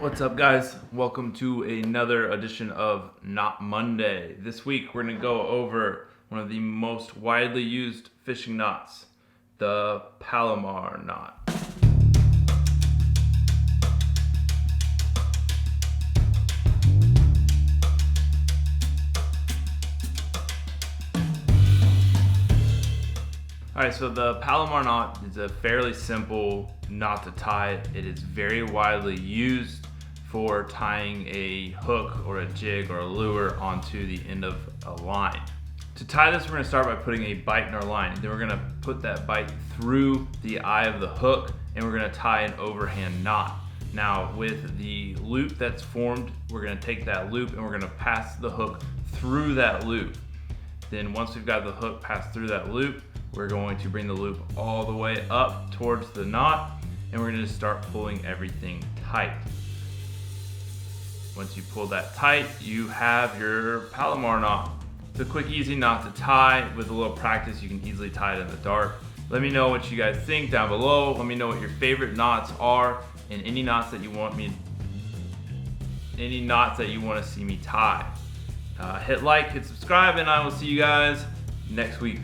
What's up, guys? Welcome to another edition of Knot Monday. This week we're going to go over one of the most widely used fishing knots, the Palomar knot. Alright, so the Palomar knot is a fairly simple knot to tie. It is very widely used for tying a hook or a jig or a lure onto the end of a line. To tie this, we're going to start by putting a bite in our line. Then we're going to put that bite through the eye of the hook and we're going to tie an overhand knot. Now with the loop that's formed, we're going to take that loop and we're going to pass the hook through that loop. Then once we've got the hook passed through that loop, we're going to bring the loop all the way up towards the knot and we're going to start pulling everything tight. Once you pull that tight, you have your Palomar knot. It's a quick, easy knot to tie. With a little practice, you can easily tie it in the dark. Let me know what you guys think down below. Let me know what your favorite knots are and any knots that you want to see me tie. Hit like, hit subscribe, and I will see you guys next week.